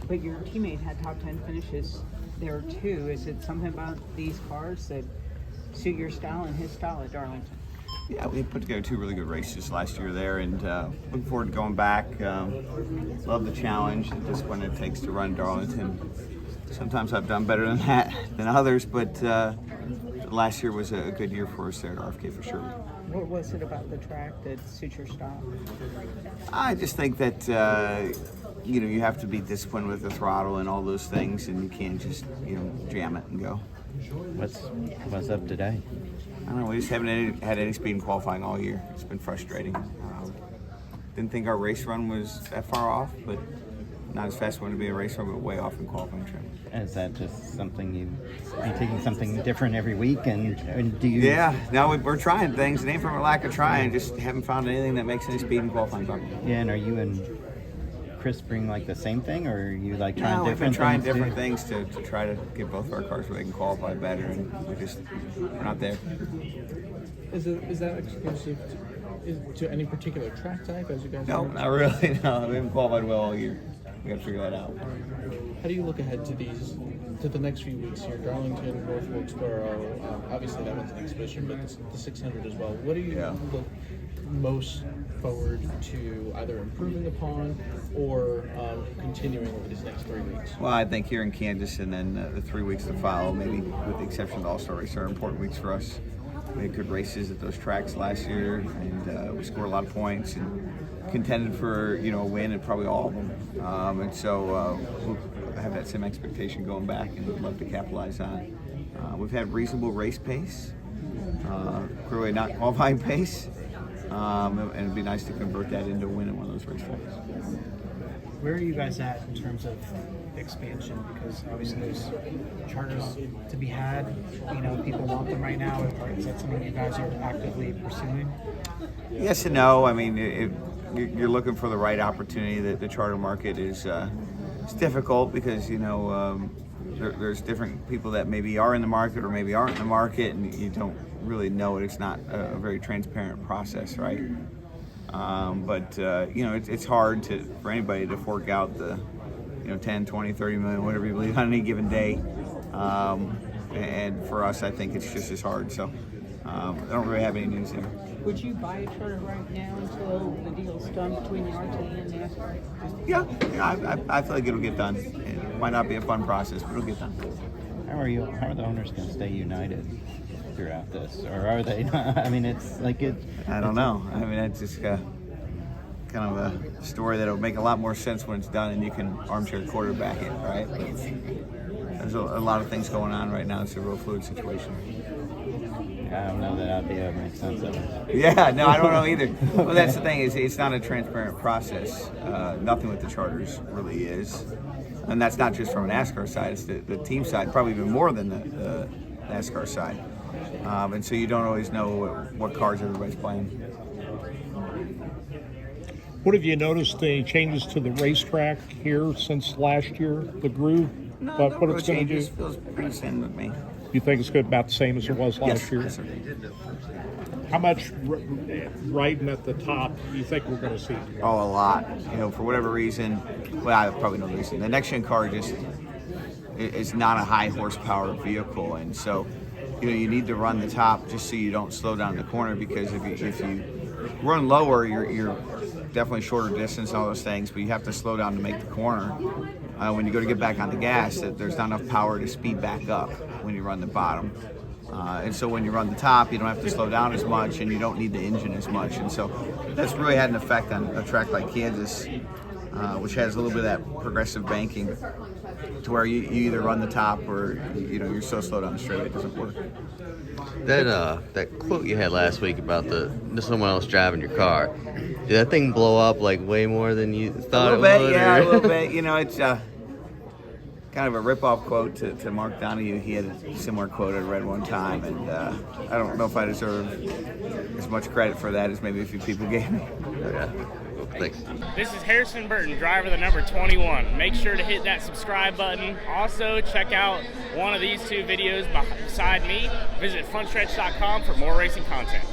But your teammate had top 10 finishes there too. Is it something about these cars that suit your style and his style at Darlington? Yeah, we put together 2 really good races last year there, and looking forward to going back. Love the challenge, the discipline it takes to run Darlington. Sometimes I've done better than that than others, but last year was a good year for us there at RFK for sure. What was it about the track that suits your style? I just think that you have to be disciplined with the throttle and all those things, and you can't just jam it and go. What's up today? I don't know. We just haven't had any speed in qualifying all year. It's been frustrating. Didn't think our race run was that far off, but not as fast as we wanted to be a race run, but way off in qualifying training. Is that just something are you taking something different every week, and do you? Yeah, now we're trying things. It ain't from a lack of trying. Just haven't found anything that makes any speed in qualifying. Yeah, and are you and Chris bring like the same thing, or are you like trying we've been trying different things to try to get both of our cars where they can qualify better, and we're not there. Is that exclusive to any particular track type, as you guys? No, not really. No, we haven't qualified well all year. We got to figure that out. How do you look ahead to the next few weeks here? Darlington, North Wilkesboro, obviously that one's an exhibition, but the 600 as well. What do you look most forward to either improving upon or continuing over these next 3 weeks? Well, I think here in Kansas and then the 3 weeks to follow, maybe with the exception of the All-Star race, are important weeks for us. We had good races at those tracks last year, and we scored a lot of points and contended for a win at probably all of them. And so we'll have that same expectation going back, and we'd love to capitalize on it. We've had reasonable race pace, clearly not qualifying pace, and it'd be nice to convert that into a win in one of those race tracks. Where are you guys at in terms of expansion? Because obviously there's charters to be had. People want them right now. Is that something you guys are actively pursuing? Yes and no. I mean, you're looking for the right opportunity. The charter market is it's difficult because there's different people that maybe are in the market or maybe aren't in the market, and you don't really know it. It's not a very transparent process, right? But it's hard for anybody to fork out the 10, 20, 30 million, whatever you believe on any given day. And for us, I think it's just as hard. So I don't really have any news there. Would you buy a charter right now until the deal's done between the RT and NASCAR? Yeah, I feel like it'll get done. It might not be a fun process, but it'll get done. How are the owners going to stay united throughout this, or are they not? I mean, it's like it. I don't know. I mean, it's just kind of a story that'll make a lot more sense when it's done, and you can armchair quarterback it, right? There's a lot of things going on right now. It's a real fluid situation. I don't know that I'd be able to make sense of it. Yeah, no, I don't know either. Well, that's the thing, is it's not a transparent process. Nothing with the charters really is. And that's not just from a NASCAR side, it's the team side, probably even more than the NASCAR side. And so you don't always know what cars everybody's playing. What have you noticed, the changes to the racetrack here since last year, the groove? No, what it's going to do? It feels pretty same with me. You think it's good, about the same as it was last year? Yes, sir. How much riding at the top do you think we're going to see? Oh, a lot. For whatever reason, well, I probably know the reason. The next gen car just is not a high horsepower vehicle, and so you need to run the top just so you don't slow down the corner, because if you run lower, you're definitely shorter distance and all those things, but you have to slow down to make the corner. When you go to get back on the gas, there's not enough power to speed back up when you run the bottom. And so when you run the top, you don't have to slow down as much, and you don't need the engine as much. And so that's really had an effect on a track like Kansas, which has a little bit of that progressive banking, to where you either run the top or you're so slow down the straightaway it doesn't work. That quote you had last week about someone else driving your car, did that thing blow up like way more than you thought it would? A little bit. It's kind of a rip-off quote to Mark Donohue. He had a similar quote I read one time, and I don't know if I deserve as much credit for that as maybe a few people gave me. Okay. Thanks. This is Harrison Burton, driver the number 21. Make sure to hit that subscribe button. Also, check out one of these two videos beside me. Visit frontstretch.com for more racing content.